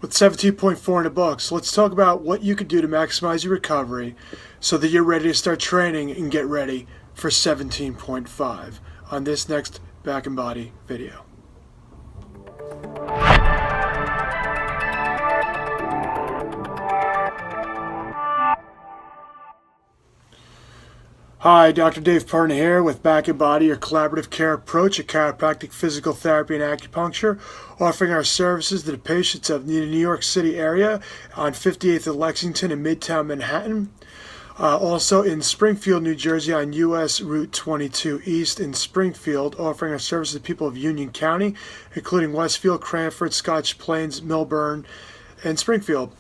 With 17.4 in the books, let's talk about what you could do to maximize your recovery so that you're ready to start training and get ready for 17.5 on this next Back and Body video. Hi, Dr. Dave Pern here with Back and Body, your collaborative care approach at chiropractic, physical therapy, and acupuncture, offering our services to the patients of the New York City area on 58th and Lexington in Midtown Manhattan. Also in Springfield, New Jersey on US Route 22 East in Springfield, offering our services to people of Union County, including Westfield, Cranford, Scotch Plains, Millburn, and Springfield.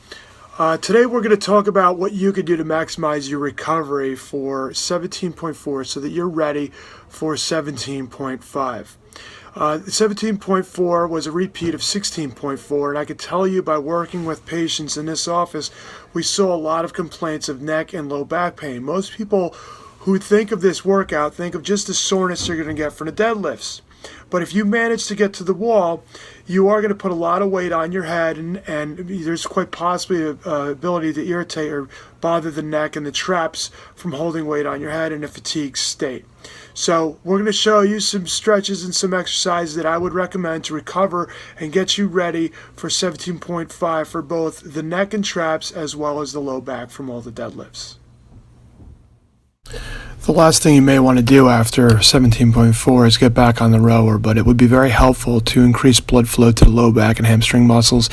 Today we're going to talk about what you could do to maximize your recovery for 17.4 so that you're ready for 17.5. 17.4 was a repeat of 16.4, and I could tell you by working with patients in this office, we saw a lot of complaints of neck and low back pain. Most people who think of this workout think of just the soreness you're going to get from the deadlifts. But if you manage to get to the wall, you are going to put a lot of weight on your head, and there's quite possibly an ability to irritate or bother the neck and the traps from holding weight on your head in a fatigue state. So we're going to show you some stretches and some exercises that I would recommend to recover and get you ready for 17.5 for both the neck and traps as well as the low back from all the deadlifts. The last thing you may want to do after 17.4 is get back on the rower, but it would be very helpful to increase blood flow to the low back and hamstring muscles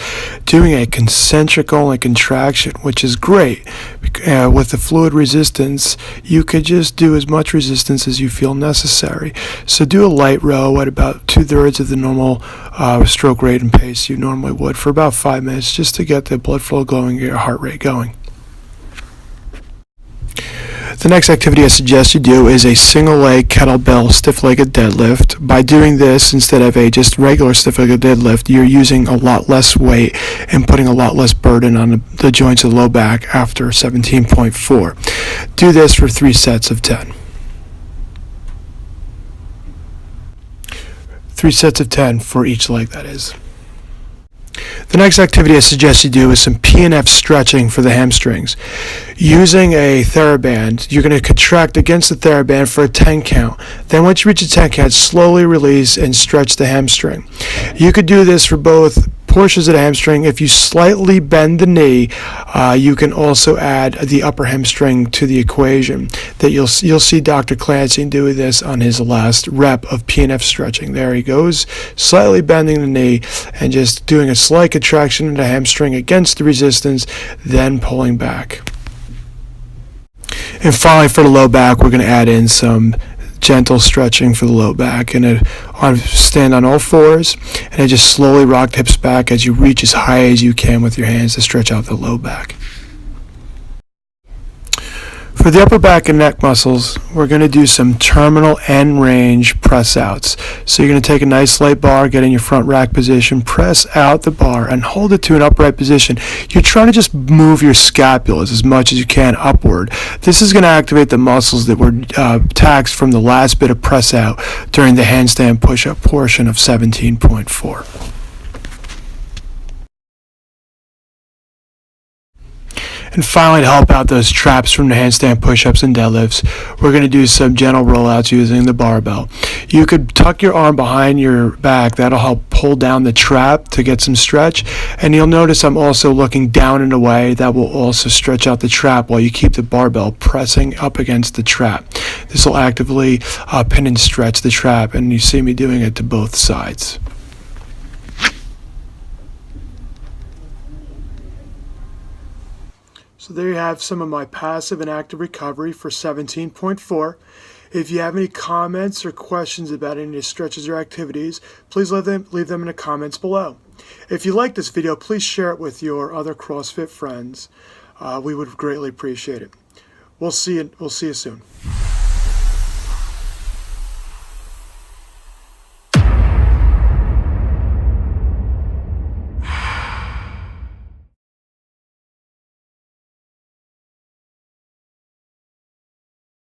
doing a concentric only contraction, which is great. With the fluid resistance, you could just do as much resistance as you feel necessary. So do a light row at about 2/3 of the normal stroke rate and pace you normally would for about 5 minutes just to get the blood flow going, your heart rate going. The next activity I suggest you do is a single leg kettlebell stiff-legged deadlift. By doing this instead of a just regular stiff-legged deadlift, you're using a lot less weight and putting a lot less burden on the joints of the low back after 17.4. Do this for 3 sets of 10. 3 sets of 10 for each leg, that is. The next activity I suggest you do is some P&F stretching for the hamstrings. Using a TheraBand, you're going to contract against the TheraBand for a 10 count. Then once you reach a 10 count, slowly release and stretch the hamstring. You could do this for both portions of the hamstring. If you slightly bend the knee, you can also add the upper hamstring to the equation. That you'll see Dr. Clancy doing this on his last rep of P&F stretching. There he goes, slightly bending the knee and just doing a slight contraction in the hamstring against the resistance, then pulling back. And finally, for the low back, we're going to add in some gentle stretching for the low back, and stand on all fours and then just slowly rock the hips back as you reach as high as you can with your hands to stretch out the low back. For the upper back and neck muscles, we're going to do some terminal end range press outs. So you're going to take a nice light bar, get in your front rack position, press out the bar and hold it to an upright position. You're trying to just move your scapulas as much as you can upward. This is going to activate the muscles that were taxed from the last bit of press out during the handstand push-up portion of 17.4. And finally, to help out those traps from the handstand push-ups and deadlifts, we're going to do some gentle rollouts using the barbell. You could tuck your arm behind your back. That'll help pull down the trap to get some stretch. And you'll notice I'm also looking down and away. That will also stretch out the trap while you keep the barbell pressing up against the trap. This will actively pin and stretch the trap, and you see me doing it to both sides. So there you have some of my passive and active recovery for 17.4. If you have any comments or questions about any stretches or activities, please leave them in the comments below. If you like this video, please share it with your other CrossFit friends. We would greatly appreciate it. We'll see you soon.